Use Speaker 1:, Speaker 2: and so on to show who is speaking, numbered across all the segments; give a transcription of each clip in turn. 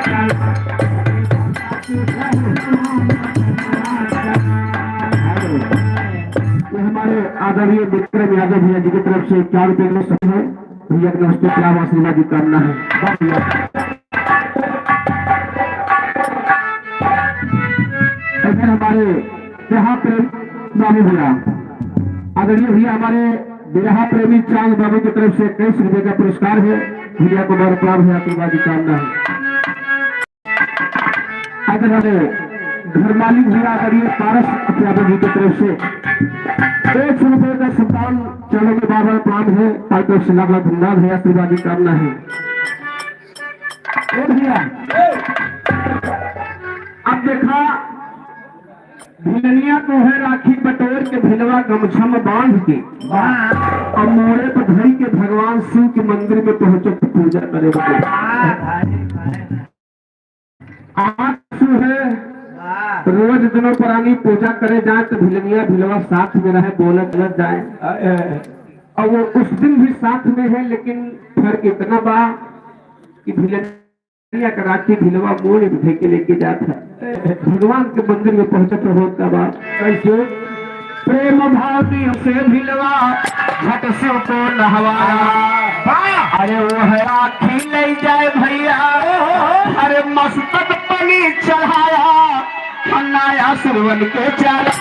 Speaker 1: हमारे आदरणीय विक्रम यादव भैया जी की तरफ से 4 रुपए में सब है भैया के नमस्ते सलाम आशीर्वाद की कामना है। फिर हमारे बिरहा प्रेम बाबू भैया आदरणीय भैया हमारे बिरहा प्रेमी चांद बाबू की तरफ से 21 रुपए का पुरस्कार है। भैया को बहुत प्यार है आशीर्वाद की कामना है। घर मालिक भैया आदरणीय पारस यादव जी की तरफ से 100 रुपए का सम्मान चलो के बाबा प्राण है और तो सिलावा धन्यवाद है आशीर्वाद की कामना है। भैया अब देखा भिलनिया को है राखी बटोर के भिलवा गमछम बांध के और मोड़े पर धरी के भगवान शिव के मंदिर में पहुंचे तो पूजा करे। आज है रोज दिनों पुरानी पूजा करे जाए तो भिलनिया भिलवा साथ में रहे बोले चलत जाए और वो उस दिन भी साथ में है, लेकिन फर्क इतना बा कि भिलनिया का राखी भिलवा मोड़ उठे के लेके जाता भगवान के मंदिर में पहुंचे तो होता बा कैसे प्रेम भाव से भिलवा घट से को नहवाया। अरे वो है राखी ले जाए भैया अरे मस्तक पनी चढ़ाया नया सुरवन के चला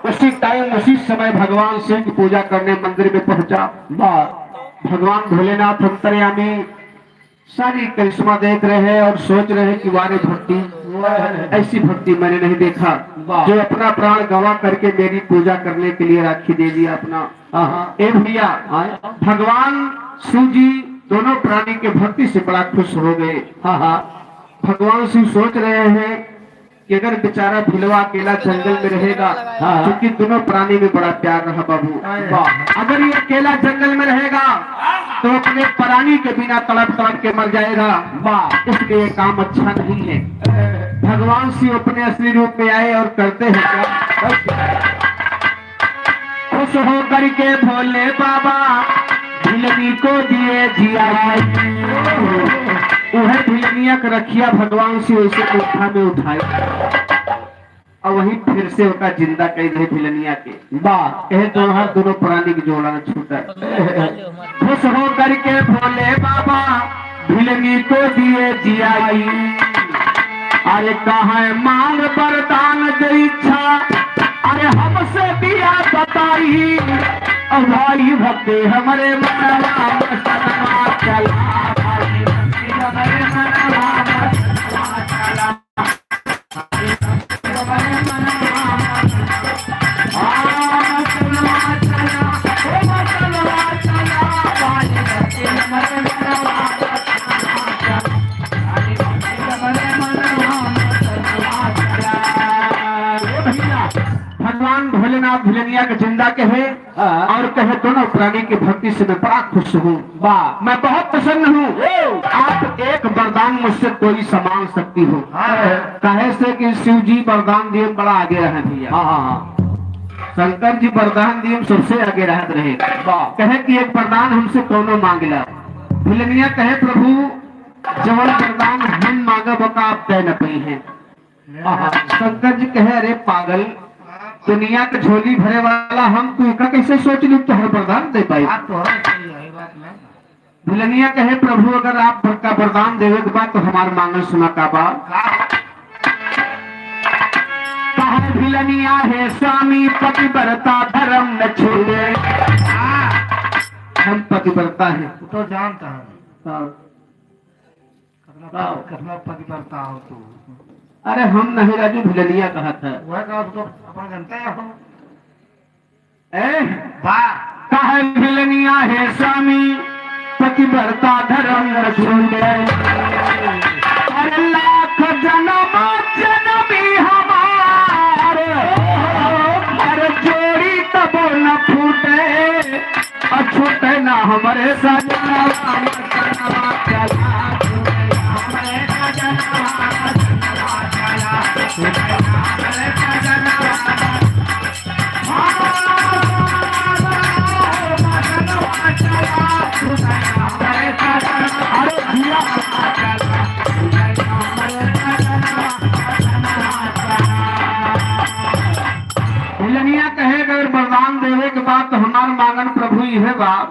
Speaker 1: उसी टाइम उसी समय भगवान शिव की पूजा करने मंदिर में पहुंचा। भगवान भोलेनाथ अंतर्यामी सारी करिश्मा देख रहे हैं और सोच रहे हैं कि वारे भक्ति ऐसी भक्ति मैंने नहीं देखा जो अपना प्राण गंवा करके मेरी पूजा करने के लिए राखी दे दिया अपना। ए भैया भगवान शिव जी दोनों प्राणी के भक्ति से बड़ा खुश हो गए। भगवान शिव सोच रहे हैं कि अगर बेचारा भिलवा अकेला जंगल में रहेगा क्योंकि दोनों प्राणी में बड़ा प्यार रहा बाबू, अगर ये अकेला जंगल में रहेगा तो अपने प्राणी के बिना तड़प तड़प के मर जाएगा। इसलिए ये काम अच्छा नहीं है। भगवान शिव अपने असली रूप में आए और करते हैं क्या खुश हो करके भोले बाबा भिलनी को दिए जिया वह भिलनिया का रखिया भगवान से उसे कोठा में उठाए और वहीं फिर से उसका जिंदा कई दे भिलनिया के दोनों प्राणी की जोड़ा न छूटा। खुश हो करके भोले बाबा भिलनी को दिए जियाई। अरे कहा मांग वरदान जो इच्छा अरे हमसे दिया बताई भाई भक्ति हमारे मनवा चला भगवान भोलेनाथ भिलनिया के जिंदा कहे और कहे दोनों प्राणी की भक्ति से मैं बड़ा खुश हूँ। मैं बहुत प्रसन्न हूँ। आप एक वरदान मुझसे कोई समान सकती हो कहे से कि शिव जी वरदान दिए बड़ा आगे रहे भैया। शंकर जी वरदान दिए सबसे आगे रहते रहे। कहे कि एक वरदान हमसे कौनो मांगला। भिलनिया कहे प्रभु जवन वरदान हम मांगा बका आप तय न पई है। शंकर जी कहे अरे पागल दुनिया के झोली भरे वाला हम तू का कैसे सोच ली तो हर वरदान दे पाई। भिलनिया कहे प्रभु अगर आप का वरदान देवे के बाद तो हमारे मांगल सुना का बात भिलनिया है स्वामी पतिव्रता धर्म न छोड़े। हम पतिव्रता है तो जानता है कितना पतिव्रता हो तू। अरे हम नहीं राजू भिलनिया कहा था वह तो अपन जानते हैं भिलनिया है स्वामी पतिव्रता धर्म न छोड़े। अरे लाख जन्म जन्मी हमारे हमारे सजना मसनवा चला सुनैया हमारे सजना मसनवा चला सुनैया हमारे सजना मसनवा चला सुनैया हमारे सजना अरे दिया चला सुनैया हमारे सजना मसनवा चला। मिलनिया कहे अगर वरदान देवे के बाद तो हमार मांगन प्रभु यह बात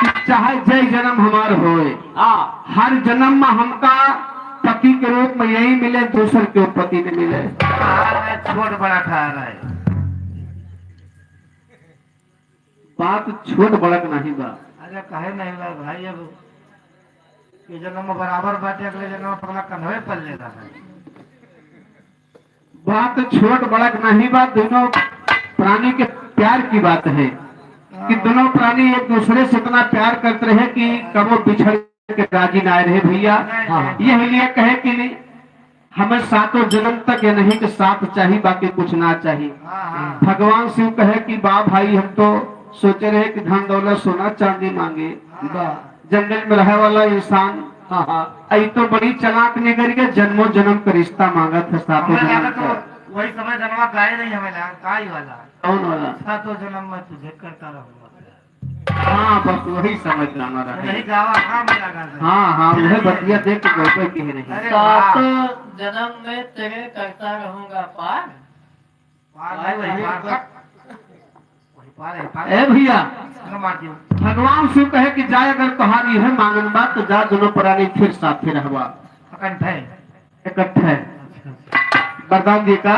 Speaker 1: कि चाहे जय जन्म हमार होए हर जन्म में हमका पति के रूप में यही मिले दूसर के पति न मिले।
Speaker 2: छोट बड़ा खा रहा है
Speaker 1: बात छोट बड़क नहीं बा।
Speaker 2: अरे कहे नहीं बा भाई अब ये जन्म में बराबर बाटे अगले जन्म में पगला कन्हवे पल ले रहा है।
Speaker 1: बात छोट बड़क नहीं बा। दोनों प्राणी के प्यार की बात है कि दोनों प्राणी एक दूसरे से इतना प्यार करते रहे कि कबो बिछड़ के राजी ना रहे भैया। यही लिए कहे कि नहीं हमें सातों जन्म तक ये नहीं कि साथ चाहिए बाकी कुछ ना चाहिए। भगवान शिव कहे कि बा भाई हम तो सोचे रहे कि धन दौलत सोना चांदी मांगे जंगल में रहे वाला इंसान आई तो बड़ी चलाक निकल के जन्मों जन्म का रिश्ता मांगा था सातों जन्म का।
Speaker 2: वही समय जन्मा गाय नहीं हमें लगा काय वाला
Speaker 1: कौन वाला
Speaker 2: सातों जन्म में तुझे करता रहूंगा।
Speaker 1: हाँ बस वही समझ लाना
Speaker 2: नहीं
Speaker 1: रहे।
Speaker 2: गावा हाँ मिला गा
Speaker 1: हाँ वह बतिया देख के गौपे की नहीं।
Speaker 2: अरे वाह
Speaker 3: सातों जन्म में तेरे करता रहूंगा पार।
Speaker 2: पार नहीं वही पार है पार
Speaker 1: ए भैया
Speaker 2: न मार दियो
Speaker 1: भगवान शिव कहे कि जाए अगर कहानी है मांगन बात तो जा दोनों प्राणी फिर साथे रहवा
Speaker 2: अकंठ है
Speaker 1: इकट्ठे वरदान जी का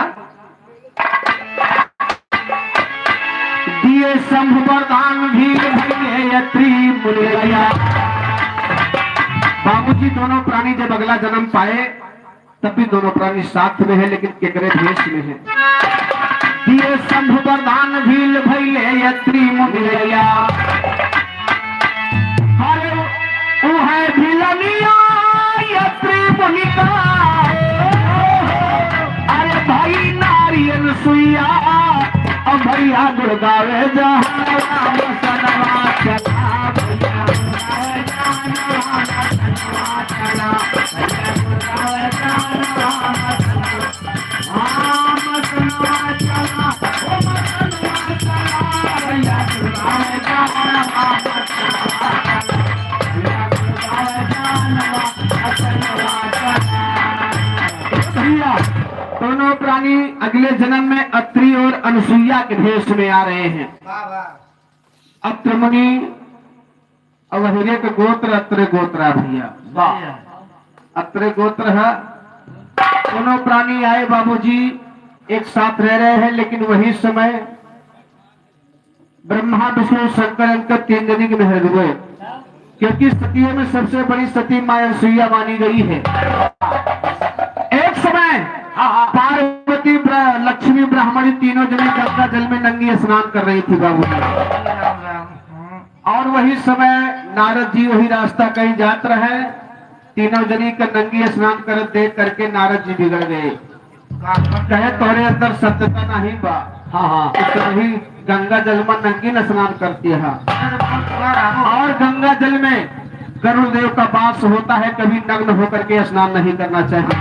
Speaker 1: दिए शंभु वरदान भी भैले यत्री मुनिया। बाबूजी दोनों प्राणी जब अगला जन्म पाए तब भी दोनों प्राणी साथ में है लेकिन केकरे भेष में है। दिए शंभु वरदान भील भैले यत्री मुनिया अरे वो है भिलनिया यत्री मुनिका अरे भाई नारियल सुइया और भैया गुड़गावे जहाँ सनवा चला भैया गुड़गावे जहाँ सनवा चला भैया गुड़गावे जहाँ मसनवा चला ओ मसनवा चला भैया गुड़गावे जहाँ मसनवा चला भैया गुड़गावे जहाँ मसनवा चला। भैया दोनों प्राणी अगले जन्म में अत्रि और अनुसुईया के भेष में आ रहे हैं।
Speaker 2: वाह वाह
Speaker 1: अत्र मुनि अवहिरे के गोत्र अत्र गोत्रा भैया अत्र गोत्र है। दोनों प्राणी आए बाबूजी एक साथ रह रहे हैं लेकिन वही समय ब्रह्मा विष्णु शंकर इनका 3 जनी के मेहर हुए क्योंकि सतियों में सबसे बड़ी सती मां अनुसुईया मानी गई है। एक समय पार्वती लक्ष्मी ब्राह्मणी तीनों जने गंगा जल में नंगी स्नान कर रही थी बाबू।
Speaker 2: राम राम
Speaker 1: और वही समय नारद जी वही रास्ता कहीं जात रहे तीनों जनी का नंगी स्नान कर देख करके नारद जी बिगड़ गए। कहे तोरे अंदर सत्यता नहीं बा। तो वही गंगा जल में नंगी स्नान करती है और गंगा जल में गरुड़ देव का वास होता है कभी नग्न होकर के स्नान नहीं करना चाहिए।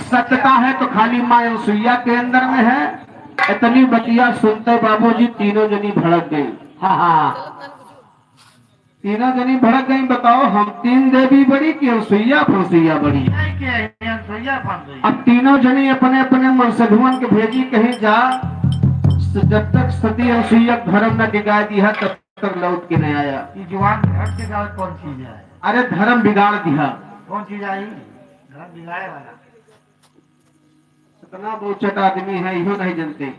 Speaker 1: सत्यता है तो खाली मां अनुसुईया के अंदर में है। इतनी बतिया सुनते बाबूजी तीनों जनी भड़क गई। तीनों जनी भड़क गई। बताओ हम 3 देवी बड़ी कि अनुसुईया फुसुईया बड़ी। अब तीनों जनी अपने अपने मनसधुवन के भेजी कहीं जा जब तक सती अनुसुईया धर्म न डिगा दिया तब तक लौट के नहीं आया।
Speaker 2: जवान हट के गाँव कौन चीज है
Speaker 1: अरे धर्म बिगाड़ दिया।
Speaker 2: कौन चीज आई धर्म बिगाड़े वाला
Speaker 1: इतना बहुचट आदमी है इहो नहीं जानते।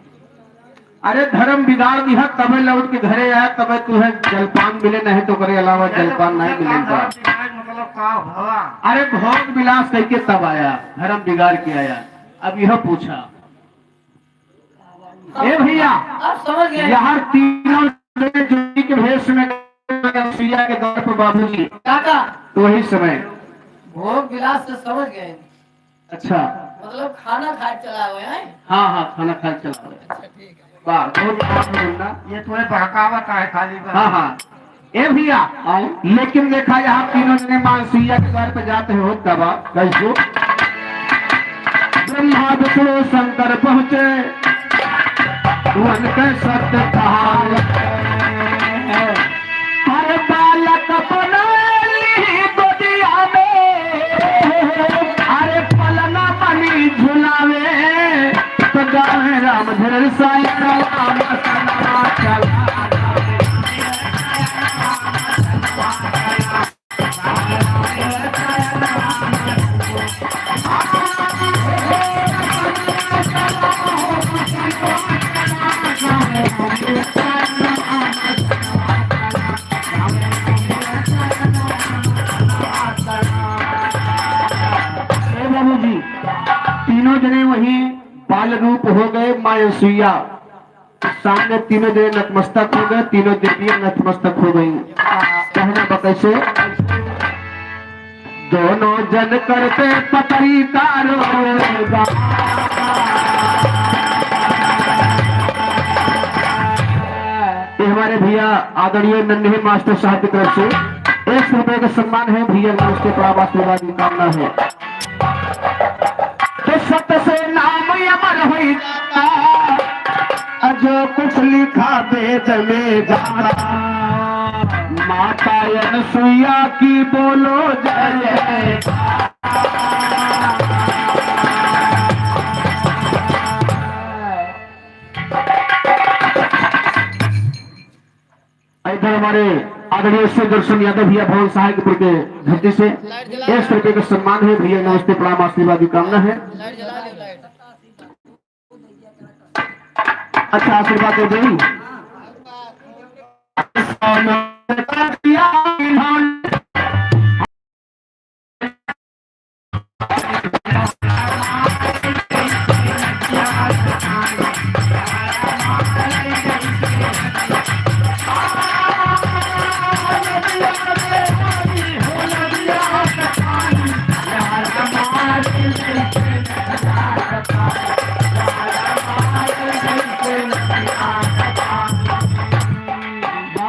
Speaker 1: अरे धर्म बिगाड़ दिया तबे लौट के घरे आया तबे तुम्हें जलपान मिले नहीं तो करे अलावा जलपान नहीं मिलेगा।
Speaker 2: मतलब का हवा
Speaker 1: अरे भोग विलास करके तब आया धर्म बिगाड़ के आया। अब यह पूछा ए भैया
Speaker 3: अब समझ गए
Speaker 1: यहाँ तीनों जोड़ी के भेष में अनुसुईया के दौर पर बाबूजी
Speaker 3: काका
Speaker 1: तो वही समय
Speaker 3: भोग विलास से समझ गए।
Speaker 1: अच्छा
Speaker 3: मतलब खाना खाए चला हुए हैं।
Speaker 1: हाँ खाना खा चला वाह बहुत मुन्ना।
Speaker 2: ये तुम्हें बहकावत है खाली बस।
Speaker 1: हाँ ए भैया लेकिन देखा यहाँ तीनों जने मानसिया के द्वार पे जाते हो तब कैसे ब्रह्मा विष्णु शंकर पहुंचे वन के सत्य कहानी हर बालक बनाली गोदिया में अरे पलना बनी झुलावे तो गावे राम धर साई राम सना चला तीनों जने वही बाल रूप हो गए मायूसिया सामने तीनों जने नतमस्तक हो गए तीनों देवियां नतमस्तक हो गई कहना कैसे दोनों जन करते पतरी कारो हमारे भैया आदरणीय नन्हे मास्टर साहब की तरफ से 100 रुपए का सम्मान है भैया उसके प्रावास की कामना है तो सत्य से नाम अमर हुई जो कुछ लिखा वेद में जाना माता अनसुईया की बोलो जय इधर हमारे आदरणीय श्री दर्शन यादव भैया भवन सहायकपुर के धरती से 100 रुपए का सम्मान है भैया नमस्ते प्रणाम आशीर्वाद की कामना है अच्छा आशीर्वाद दे दें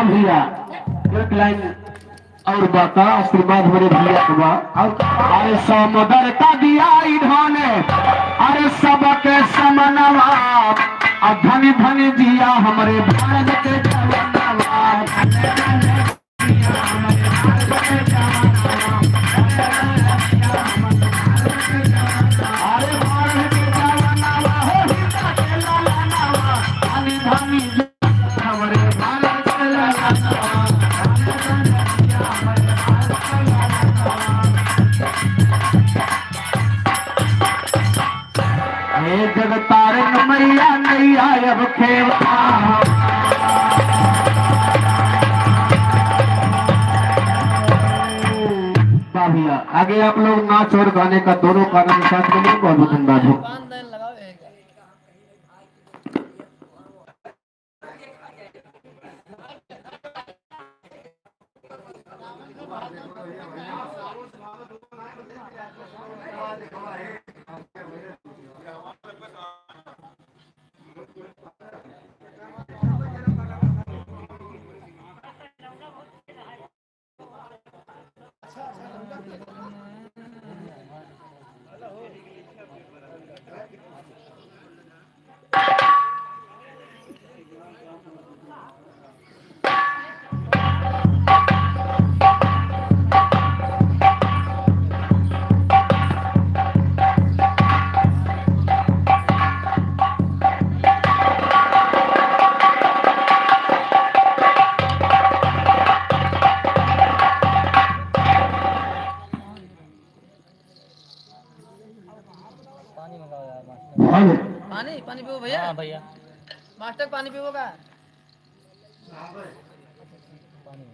Speaker 1: भैया एक लाइन और बाका आशीर्वाद हमारे भैया का अरे समदर का दिया इन्होंने अरे सबके समनवा धनी धनी दिया हमारे भारत के जवानवा अरे भारत के जवानवा हो हिता के लालावा धनी धनी हमारे भारत के लालावा जगतारण मैया नहीं आयब खेवा भैया आगे आप लोग नाच और गाने का दोनों कारण के साथ मिलेंगे बहुत बहुत धन्यवाद है
Speaker 3: पानी पानी पीओ भैया हाँ भैया मास्टर पानी पीओ का पानी